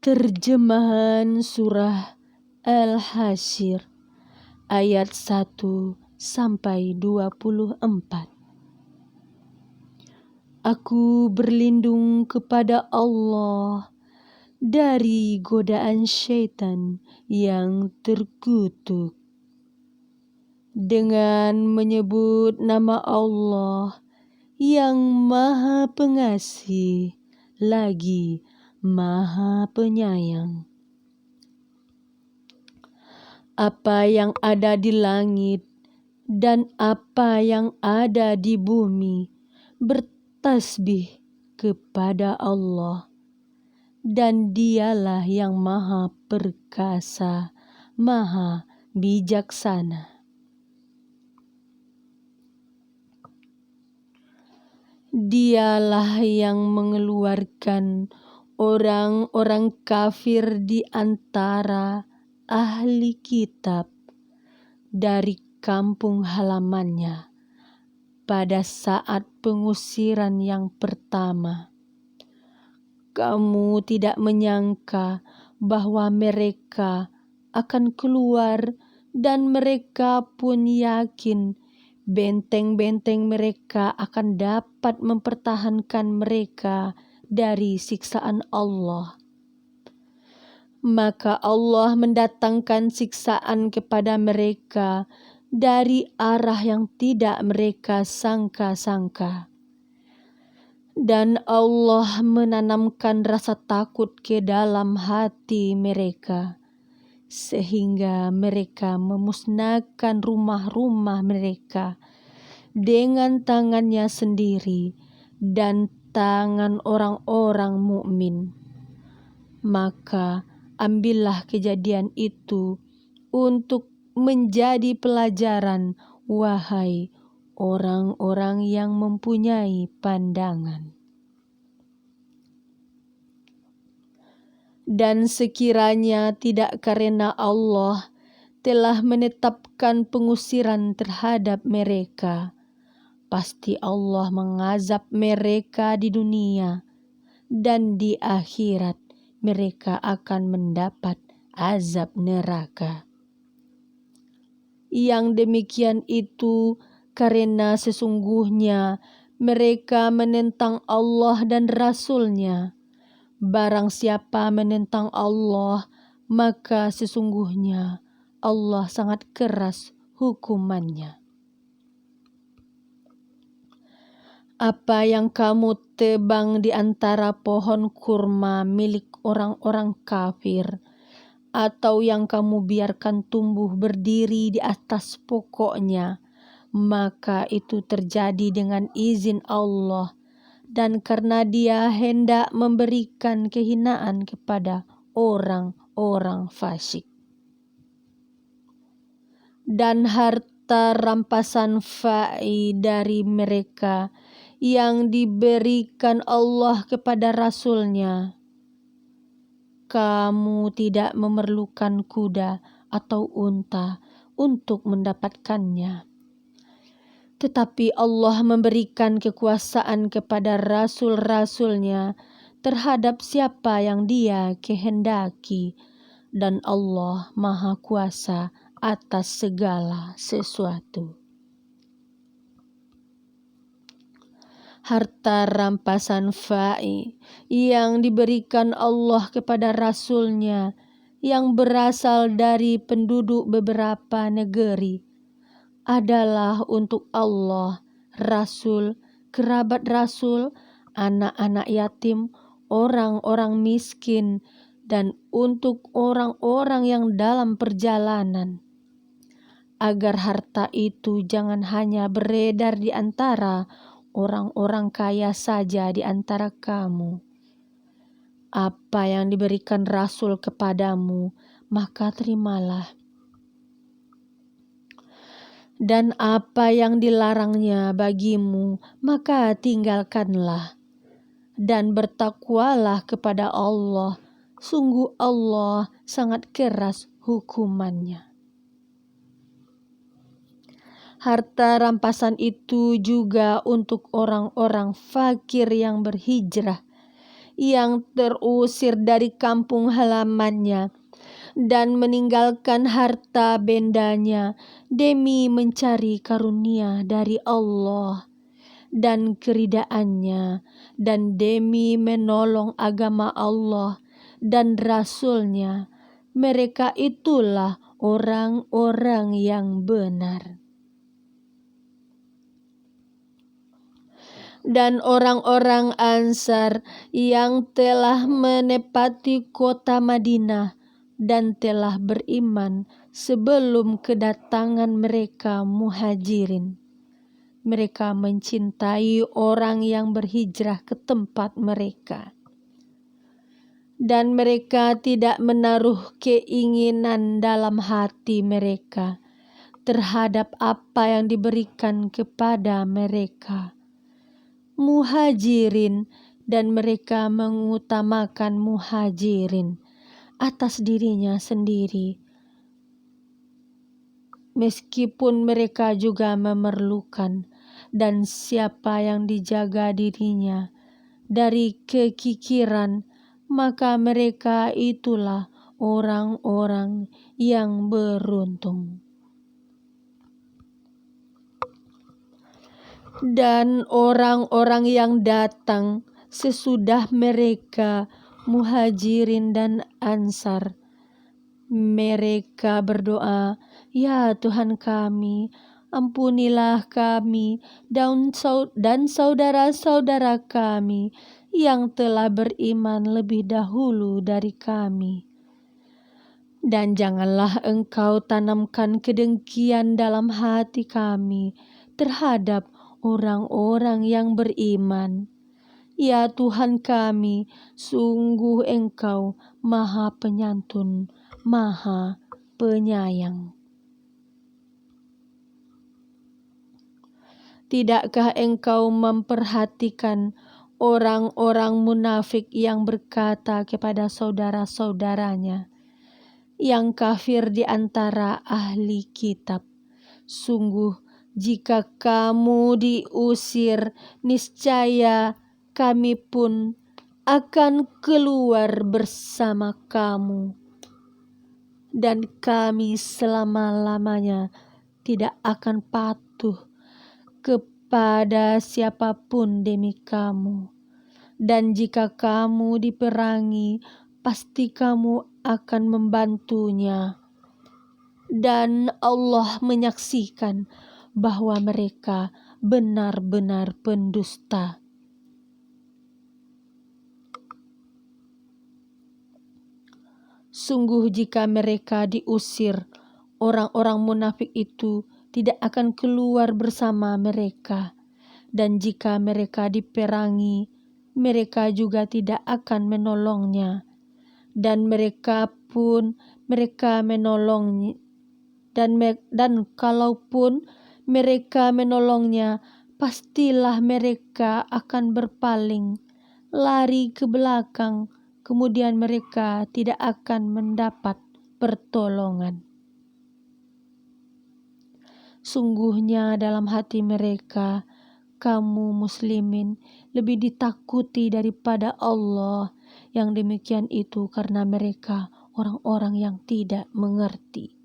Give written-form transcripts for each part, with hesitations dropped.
Terjemahan Surah Al-Hasyr ayat 1 sampai 24. Aku berlindung kepada Allah dari godaan syaitan yang terkutuk dengan menyebut nama Allah yang Maha Pengasih lagi Maha Penyayang. Apa yang ada di langit dan apa yang ada di bumi bertasbih kepada Allah, dan Dialah yang Maha Perkasa, Maha Bijaksana. Dialah yang mengeluarkan orang-orang kafir di antara ahli kitab dari kampung halamannya pada saat pengusiran yang pertama. Kamu tidak menyangka bahwa mereka akan keluar, dan mereka pun yakin benteng-benteng mereka akan dapat mempertahankan mereka dari siksaan Allah. Maka Allah mendatangkan siksaan kepada mereka dari arah yang tidak mereka sangka-sangka. Dan Allah menanamkan rasa takut ke dalam hati mereka, sehingga mereka memusnahkan rumah-rumah mereka dengan tangannya sendiri dan tangan orang-orang mukmin. Maka ambillah kejadian itu untuk menjadi pelajaran, wahai orang-orang yang mempunyai pandangan. Dan sekiranya tidak karena Allah telah menetapkan pengusiran terhadap mereka, pasti Allah mengazab mereka di dunia, dan di akhirat mereka akan mendapat azab neraka. Yang demikian itu karena sesungguhnya mereka menentang Allah dan Rasul-Nya. Barang siapa menentang Allah, maka sesungguhnya Allah sangat keras hukumannya. Apa yang kamu tebang di antara pohon kurma milik orang-orang kafir, atau yang kamu biarkan tumbuh berdiri di atas pokoknya, maka itu terjadi dengan izin Allah, dan karena Dia hendak memberikan kehinaan kepada orang-orang fasik. Dan harta rampasan fa'i dari mereka yang diberikan Allah kepada Rasul-Nya, kamu tidak memerlukan kuda atau unta untuk mendapatkannya. Tetapi Allah memberikan kekuasaan kepada rasul-rasul-Nya terhadap siapa yang Dia kehendaki, dan Allah Maha Kuasa atas segala sesuatu. Harta rampasan fa'i yang diberikan Allah kepada Rasul-Nya yang berasal dari penduduk beberapa negeri adalah untuk Allah, Rasul, kerabat Rasul, anak-anak yatim, orang-orang miskin, dan untuk orang-orang yang dalam perjalanan, agar harta itu jangan hanya beredar di antara orang-orang kaya saja di antara kamu. Apa yang diberikan Rasul kepadamu, maka terimalah. Dan apa yang dilarangnya bagimu, maka tinggalkanlah. Dan bertakwalah kepada Allah, sungguh Allah sangat keras hukumannya. Harta rampasan itu juga untuk orang-orang fakir yang berhijrah, yang terusir dari kampung halamannya dan meninggalkan harta bendanya demi mencari karunia dari Allah dan keridaannya, dan demi menolong agama Allah dan Rasul-Nya. Mereka itulah orang-orang yang benar. Dan orang-orang Ansar yang telah menepati kota Madinah dan telah beriman sebelum kedatangan mereka Muhajirin. Mereka mencintai orang yang berhijrah ke tempat mereka. Dan mereka tidak menaruh keinginan dalam hati mereka terhadap apa yang diberikan kepada mereka. Muhajirin, dan mereka mengutamakan muhajirin atas dirinya sendiri, meskipun mereka juga memerlukan, dan siapa yang dijaga dirinya dari kekikiran, maka mereka itulah orang-orang yang beruntung. Dan orang-orang yang datang sesudah mereka Muhajirin dan Ansar, mereka berdoa, "Ya Tuhan kami, ampunilah kami dan saudara-saudara kami yang telah beriman lebih dahulu dari kami. Dan janganlah Engkau tanamkan kedengkian dalam hati kami terhadap orang-orang yang beriman. Ya Tuhan kami, sungguh Engkau Maha Penyantun, Maha Penyayang. Tidakkah Engkau memperhatikan orang-orang munafik yang berkata kepada saudara-saudaranya yang kafir di antara ahli kitab, sungguh jika kamu diusir, niscaya kami pun akan keluar bersama kamu, dan kami selama-lamanya tidak akan patuh kepada siapapun demi kamu. Dan jika kamu diperangi, pasti kamu akan membantunya. Dan Allah menyaksikan bahwa mereka benar-benar pendusta. Sungguh jika mereka diusir, orang-orang munafik itu tidak akan keluar bersama mereka. Dan jika mereka diperangi, mereka juga tidak akan menolongnya. Dan mereka menolongnya. Dan kalaupun mereka menolongnya, pastilah mereka akan berpaling, lari ke belakang, kemudian mereka tidak akan mendapat pertolongan. Sungguhnya dalam hati mereka, kamu muslimin lebih ditakuti daripada Allah. Yang demikian itu karena mereka orang-orang yang tidak mengerti.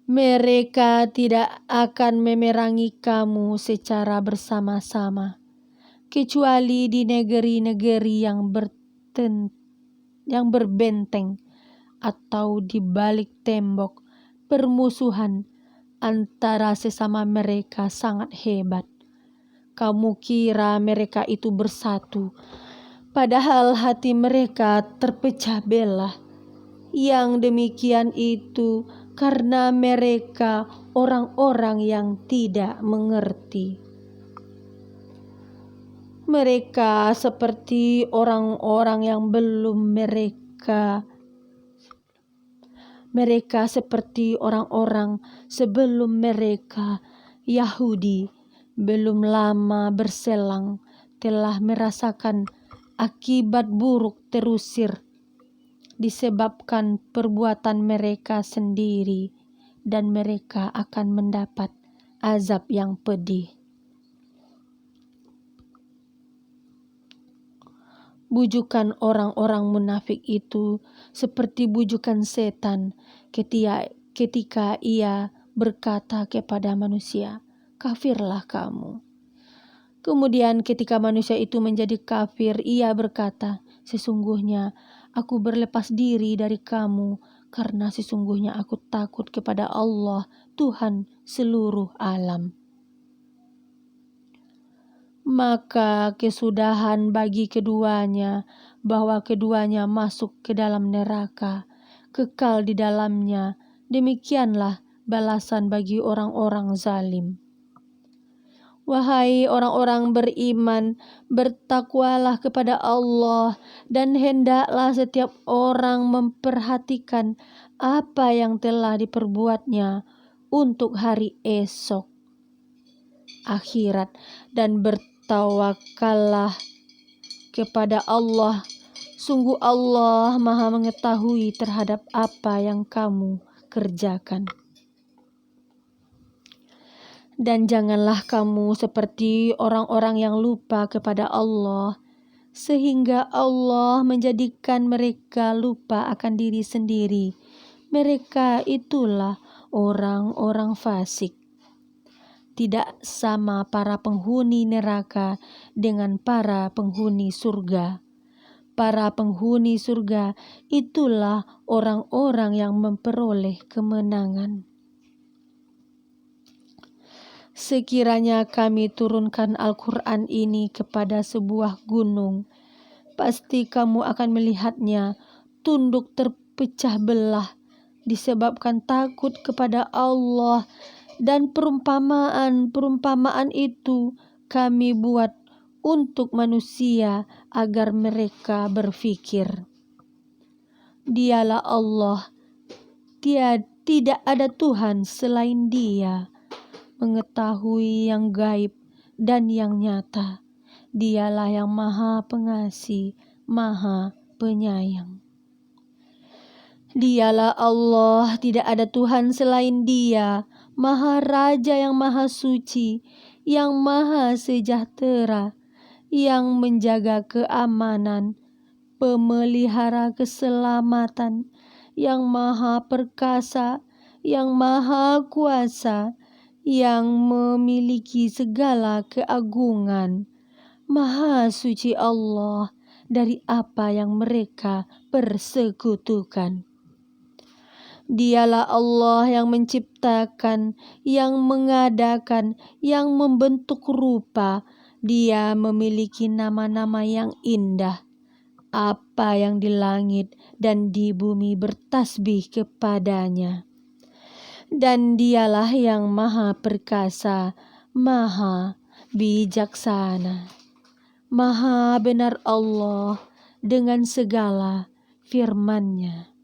Mereka tidak akan memerangi kamu secara bersama-sama, kecuali di negeri-negeri yang berbenteng atau di balik tembok. Permusuhan antara sesama mereka sangat hebat. Kamu kira mereka itu bersatu, padahal hati mereka terpecah belah. Yang demikian itu karena mereka orang-orang yang tidak mengerti. Mereka seperti orang-orang yang belum mereka seperti orang-orang sebelum mereka, Yahudi, belum lama berselang telah merasakan akibat buruk terusir disebabkan perbuatan mereka sendiri, dan mereka akan mendapat azab yang pedih. Bujukan orang-orang munafik itu seperti bujukan setan ketika ia berkata kepada manusia, "Kafirlah kamu." Kemudian ketika manusia itu menjadi kafir, ia berkata, "Sesungguhnya aku berlepas diri dari kamu karena sesungguhnya aku takut kepada Allah, Tuhan seluruh alam." Maka kesudahan bagi keduanya bahwa keduanya masuk ke dalam neraka, kekal di dalamnya. Demikianlah balasan bagi orang-orang zalim. Wahai orang-orang beriman, bertakwalah kepada Allah dan hendaklah setiap orang memperhatikan apa yang telah diperbuatnya untuk hari esok, akhirat, dan bertawakallah kepada Allah. Sungguh Allah Maha mengetahui terhadap apa yang kamu kerjakan. Dan janganlah kamu seperti orang-orang yang lupa kepada Allah, sehingga Allah menjadikan mereka lupa akan diri sendiri. Mereka itulah orang-orang fasik. Tidak sama para penghuni neraka dengan para penghuni surga. Para penghuni surga itulah orang-orang yang memperoleh kemenangan. Sekiranya kami turunkan Al-Quran ini kepada sebuah gunung, pasti kamu akan melihatnya tunduk terpecah belah disebabkan takut kepada Allah, dan perumpamaan itu kami buat untuk manusia agar mereka berfikir. Dialah Allah, tidak ada Tuhan selain Dia, mengetahui yang gaib dan yang nyata. Dialah yang Maha Pengasih, Maha Penyayang. Dialah Allah, tidak ada Tuhan selain Dia, Maha Raja yang Maha Suci, yang Maha Sejahtera, yang menjaga keamanan, pemelihara keselamatan, yang Maha Perkasa, yang Maha Kuasa, yang memiliki segala keagungan. Maha suci Allah dari apa yang mereka persekutukan. Dialah Allah yang menciptakan, yang mengadakan, yang membentuk rupa. Dia memiliki nama-nama yang indah. Apa yang di langit dan di bumi bertasbih kepadanya. Dan Dialah yang Maha Perkasa, Maha Bijaksana. Maha benar Allah dengan segala firman-Nya.